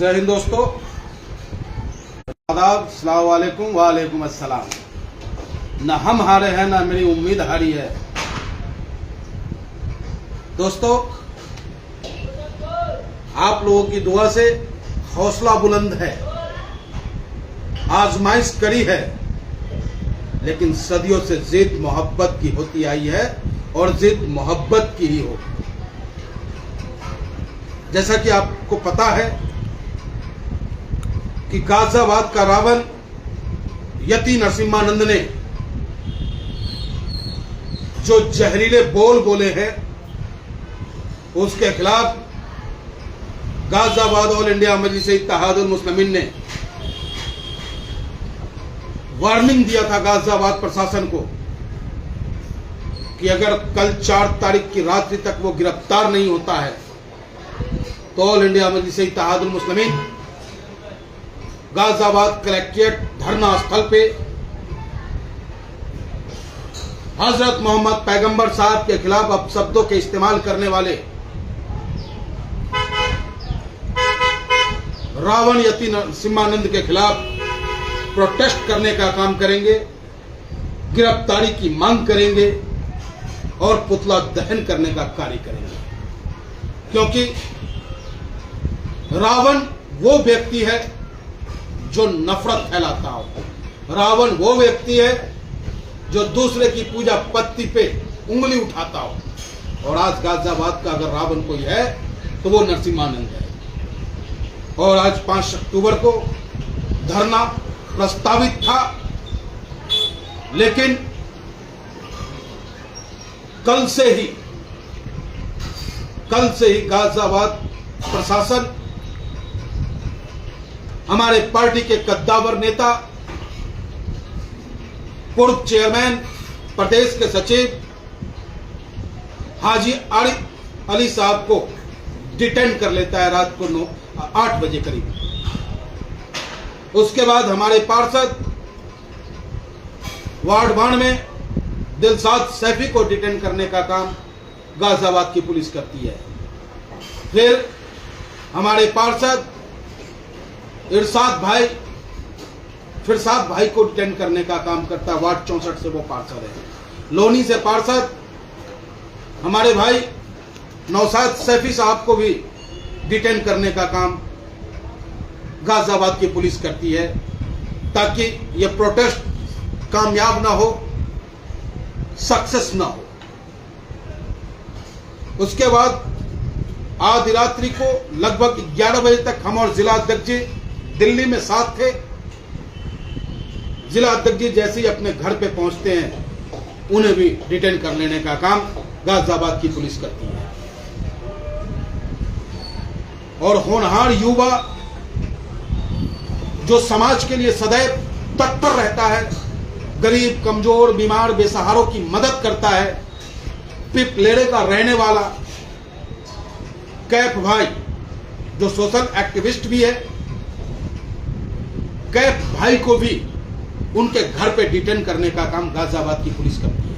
जय हिंद दोस्तों, आदाब, अस्सलाम वालेकुम, वालेकुम अस्सलाम। न हम हारे हैं न मेरी उम्मीद हारी है। दोस्तों, आप लोगों की दुआ से हौसला बुलंद है। आजमाइश करी है, लेकिन सदियों से जिद मोहब्बत की होती आई है और जिद मोहब्बत की ही हो। जैसा कि आपको पता है कि गाजियाबाद का रावण यति नरसिम्हानंद ने जो जहरीले बोल बोले हैं, उसके खिलाफ गाजियाबाद ऑल इंडिया मजलिस-ए-इत्तेहादुल मुस्लिमीन ने वार्निंग दिया था गाजियाबाद प्रशासन को कि अगर कल 4 तारीख की रात्रि तक वो गिरफ्तार नहीं होता है तो ऑल इंडिया मजलिस-ए-इत्तेहादुल मुस्लिमीन गाजियाबाद कलेक्ट्रेट धरना स्थल पे हजरत मोहम्मद पैगंबर साहब के खिलाफ अपशब्दों के इस्तेमाल करने वाले रावण यति नरसिम्हानंद के खिलाफ प्रोटेस्ट करने का काम करेंगे, गिरफ्तारी की मांग करेंगे और पुतला दहन करने का कार्य करेंगे। क्योंकि रावण वो व्यक्ति है जो नफरत फैलाता हो। रावण वो व्यक्ति है जो दूसरे की पूजा पत्ती पे उंगली उठाता हो। और आज गाजियाबाद का अगर रावण कोई है तो वो नरसिम्हानंद है। और आज 5 अक्टूबर को धरना प्रस्तावित था, लेकिन कल से ही गाजियाबाद प्रशासन, हमारे पार्टी के कद्दावर नेता, पूर्व चेयरमैन, प्रदेश के सचिव हाजी आरिफ अली साहब को डिटेन कर लेता है रात को 8 बजे करीब। उसके बाद हमारे पार्षद वार्ड 92 में दिलशाद सैफी को डिटेन करने का काम गाजियाबाद की पुलिस करती है। फिर हमारे पार्षद इरशाद भाई को डिटेन करने का काम करता है। वार्ड 64 से वो पार्षद है। लोनी से पार्षद हमारे भाई नौशाद सैफी साहब को भी डिटेन करने का काम गाजियाबाद की पुलिस करती है, ताकि ये प्रोटेस्ट कामयाब ना हो, सक्सेस ना हो। उसके बाद आधी रात्रि को लगभग 11 बजे तक हम और जिला अध्यक्ष जी दिल्ली में साथ थे। जिला अध्यक्ष जी जैसे ही अपने घर पे पहुंचते हैं, उन्हें भी डिटेन कर लेने का काम गाजियाबाद की पुलिस करती है। और होनहार युवा जो समाज के लिए सदैव तत्पर रहता है, गरीब, कमजोर, बीमार, बेसहारों की मदद करता है, पिपलेड़े का रहने वाला कैफ भाई जो सोशल एक्टिविस्ट भी है, कैफ भाई को भी उनके घर पे डिटेन करने का काम गाजियाबाद की पुलिस करती है।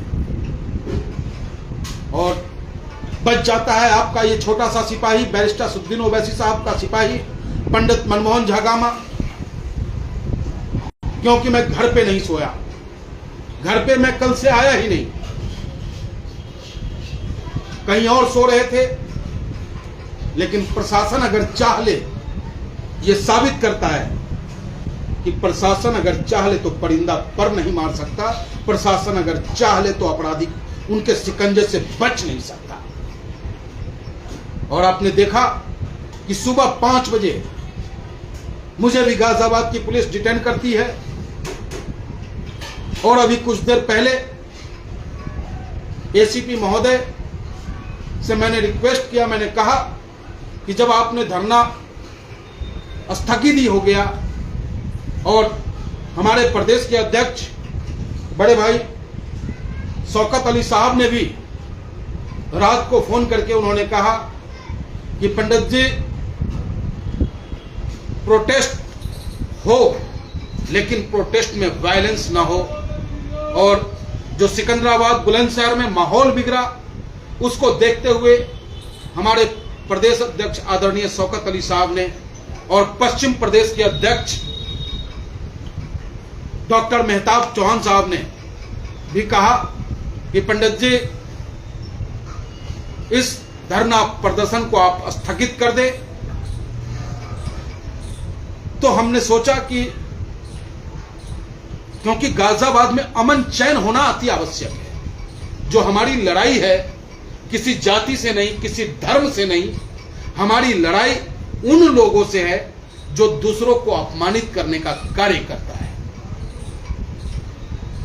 और बच जाता है आपका ये छोटा सा सिपाही, बैरिस्टर असदुद्दीन ओवैसी साहब का सिपाही, पंडित मनमोहन झागामा। क्योंकि मैं घर पे नहीं सोया, घर पे मैं कल से आया ही नहीं, कहीं और सो रहे थे। लेकिन प्रशासन अगर चाह ले, ये साबित करता है कि प्रशासन अगर चाह ले तो परिंदा पर नहीं मार सकता। प्रशासन अगर चाह ले तो अपराधी उनके शिकंजे से बच नहीं सकता। और आपने देखा कि सुबह 5 बजे मुझे भी गाजियाबाद की पुलिस डिटेन करती है। और अभी कुछ देर पहले एसीपी महोदय से मैंने रिक्वेस्ट किया, मैंने कहा कि जब आपने धरना स्थगित ही हो गया और हमारे प्रदेश के अध्यक्ष बड़े भाई शौकत अली साहब ने भी रात को फोन करके उन्होंने कहा कि पंडित जी प्रोटेस्ट हो, लेकिन प्रोटेस्ट में वायलेंस ना हो। और जो सिकंदराबाद बुलंदशहर में माहौल बिगड़ा, उसको देखते हुए हमारे प्रदेश अध्यक्ष आदरणीय शौकत अली साहब ने और पश्चिम प्रदेश के अध्यक्ष डॉक्टर मेहताब चौहान साहब ने भी कहा कि पंडित जी इस धरना प्रदर्शन को आप स्थगित कर दे। तो हमने सोचा कि क्योंकि गाजियाबाद में अमन चैन होना अति आवश्यक है। जो हमारी लड़ाई है किसी जाति से नहीं, किसी धर्म से नहीं, हमारी लड़ाई उन लोगों से है जो दूसरों को अपमानित करने का कार्य करता है।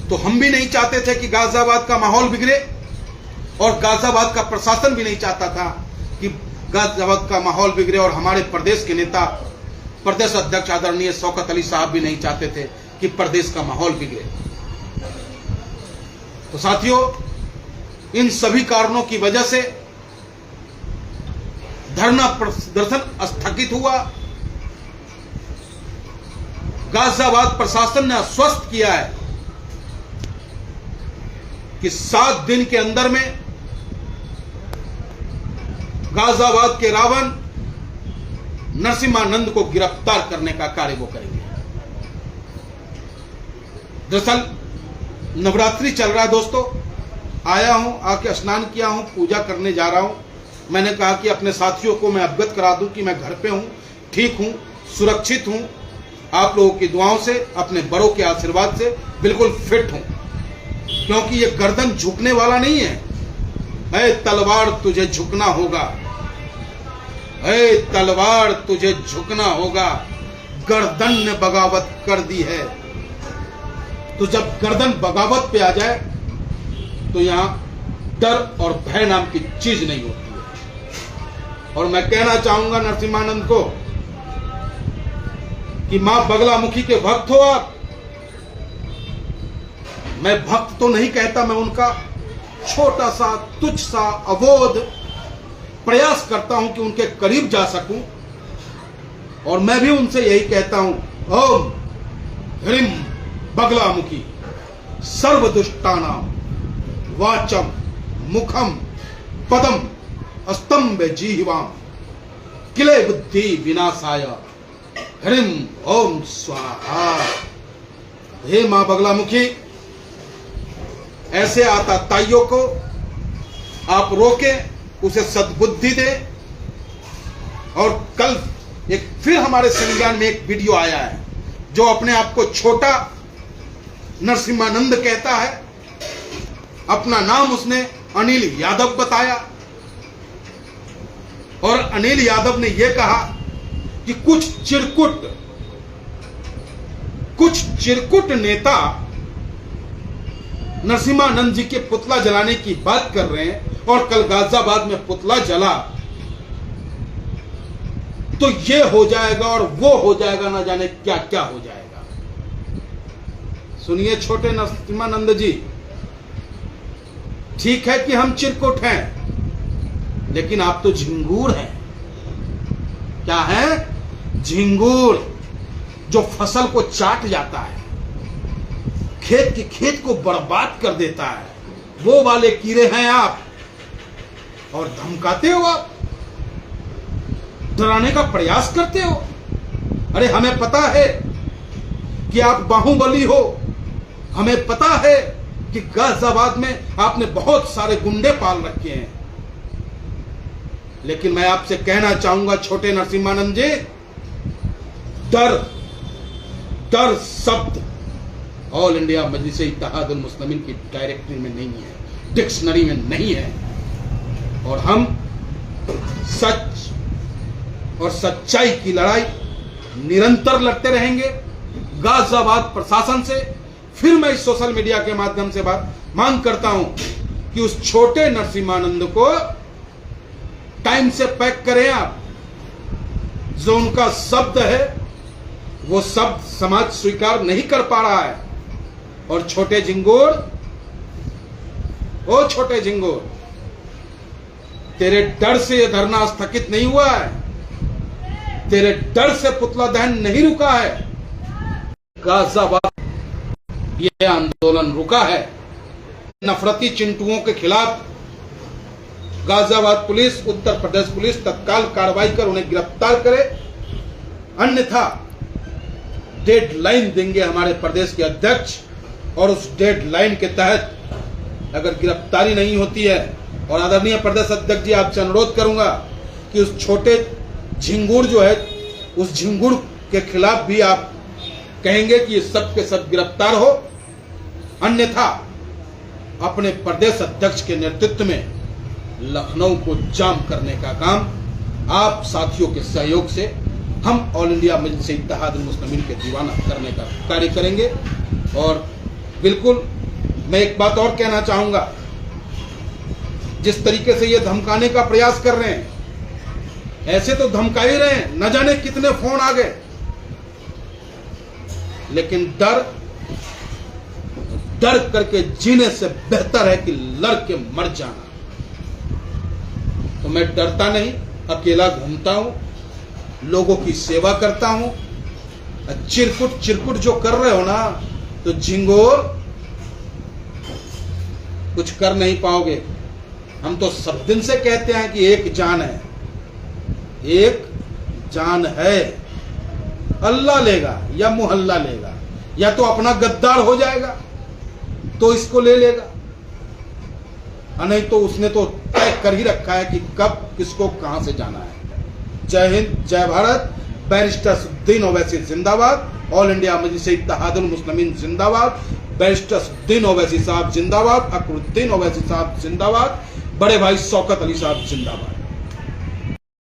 तो हम भी नहीं चाहते थे कि गाजियाबाद का माहौल बिगड़े और गाजियाबाद का प्रशासन भी नहीं चाहता था कि गाजियाबाद का माहौल बिगड़े और हमारे प्रदेश के नेता, प्रदेश अध्यक्ष आदरणीय शौकत अली साहब भी नहीं चाहते थे कि प्रदेश का माहौल बिगड़े। तो साथियों, इन सभी कारणों की वजह से धरना प्रदर्शन स्थगित हुआ। गाजियाबाद प्रशासन ने आश्वस्त किया है कि 7 दिन के अंदर में गाजियाबाद के रावण नरसिम्हानंद को गिरफ्तार करने का कार्य वो करेंगे। दरअसल नवरात्रि चल रहा है दोस्तों, आया हूं, आके स्नान किया हूं, पूजा करने जा रहा हूं। मैंने कहा कि अपने साथियों को मैं अवगत करा दूं कि मैं घर पे हूं, ठीक हूं, सुरक्षित हूं, आप लोगों की दुआओं से, अपने बड़ों के आशीर्वाद से बिल्कुल फिट हूं। क्योंकि ये गर्दन झुकने वाला नहीं है। ऐ तलवार तुझे झुकना होगा, ऐ तलवार तुझे झुकना होगा, गर्दन ने बगावत कर दी है। तो जब गर्दन बगावत पे आ जाए तो यहां डर और भय नाम की चीज नहीं होती है। और मैं कहना चाहूंगा नरसिम्हानंद को कि मां बगलामुखी के भक्त हो आप। मैं भक्त तो नहीं कहता, मैं उनका छोटा सा, तुच्छ सा, अबोध प्रयास करता हूं कि उनके करीब जा सकूं। और मैं भी उनसे यही कहता हूं, ओम ह्रीम बगलामुखी सर्वदुष्टानाम वाचम मुखम पदम स्तंभ जीवाम किले बुद्धि विनाशाय ह्रीम ओम स्वाहा। हे मां बगलामुखी, ऐसे आतताइयों को आप रोके, उसे सद्बुद्धि दे। और कल एक फिर हमारे संज्ञान में एक वीडियो आया है जो अपने आप को छोटा नरसिम्हानंद कहता है। अपना नाम उसने अनिल यादव बताया और अनिल यादव ने यह कहा कि कुछ चिरकुट नेता नरसिम्हानंद जी के पुतला जलाने की बात कर रहे हैं और कल गाजियाबाद में पुतला जला तो ये हो जाएगा और वो हो जाएगा, ना जाने क्या क्या हो जाएगा। सुनिए छोटे नरसिम्हानंद जी, ठीक है कि हम चिरकुट हैं, लेकिन आप तो झिंगूर हैं। क्या है? झिंगूर, जो फसल को चाट जाता है, खेत को बर्बाद कर देता है, वो वाले कीड़े हैं आप। और धमकाते हो आप, डराने का प्रयास करते हो। अरे हमें पता है कि आप बाहुबली हो, हमें पता है कि गाजियाबाद में आपने बहुत सारे गुंडे पाल रखे हैं। लेकिन मैं आपसे कहना चाहूंगा छोटे नरसिम्हानंद जी, डर शब्द ऑल इंडिया मजलिस इत्तेहादुल मुस्लिमीन की डायरेक्टरी में नहीं है, डिक्शनरी में नहीं है। और हम सच और सच्चाई की लड़ाई निरंतर लड़ते रहेंगे गाजियाबाद प्रशासन से। फिर मैं इस सोशल मीडिया के माध्यम से मांग करता हूं कि उस छोटे नरसिम्हानंद को टाइम से पैक करें आप। जो उनका शब्द है वो शब्द समाज स्वीकार नहीं कर पा रहा है। और छोटे झिंगुर, ओ छोटे झिंगुर, तेरे डर से यह धरना स्थगित नहीं हुआ है, तेरे डर से पुतला दहन नहीं रुका है। गाजियाबाद ये आंदोलन रुका है। नफरती चिंटुओं के खिलाफ गाजियाबाद पुलिस, उत्तर प्रदेश पुलिस तत्काल कार्रवाई कर उन्हें गिरफ्तार करे। अन्यथा डेडलाइन देंगे हमारे प्रदेश के अध्यक्ष, और उस डेडलाइन के तहत अगर गिरफ्तारी नहीं होती है, और आदरणीय प्रदेश अध्यक्ष जी आपसे अनुरोध करूंगा कि उस छोटे झिंगुर जो है, उस झिंगुर के खिलाफ भी आप कहेंगे कि ये सब के सब गिरफ्तार हो, अन्यथा अपने प्रदेश अध्यक्ष के नेतृत्व में लखनऊ को जाम करने का काम आप साथियों के सहयोग से हम ऑल इंडिया मजलिस इत्तेहादुल मुस्लिमीन के दीवाना करने का कार्य करेंगे। और बिल्कुल मैं एक बात और कहना चाहूंगा, जिस तरीके से ये धमकाने का प्रयास कर रहे हैं, ऐसे तो धमका ही रहे हैं, न जाने कितने फोन आ गए, लेकिन डर करके जीने से बेहतर है कि लड़ के मर जाना। तो मैं डरता नहीं, अकेला घूमता हूं, लोगों की सेवा करता हूं। चिरकुट जो कर रहे हो ना, तो झिंगोर कुछ कर नहीं पाओगे। हम तो सब दिन से कहते हैं कि एक जान है, एक जान है, अल्लाह लेगा या मुहल्ला लेगा, या तो अपना गद्दार हो जाएगा तो इसको ले लेगा, नहीं तो उसने तो तय कर ही रखा है कि कब किसको कहां से जाना है। जय हिंद, जय भारत। बैरिस्टर असदुद्दीन ओवैसी जिंदाबाद, ऑल इंडिया मजलिस इत्तेहादुल मुस्लिमीन जिंदाबाद, बैरिस्टर असदुद्दीन ओवैसी साहब जिंदाबाद, अकबरुद्दीन ओवैसी साहब जिंदाबाद, बड़े भाई शौकत अली साहब जिंदाबाद।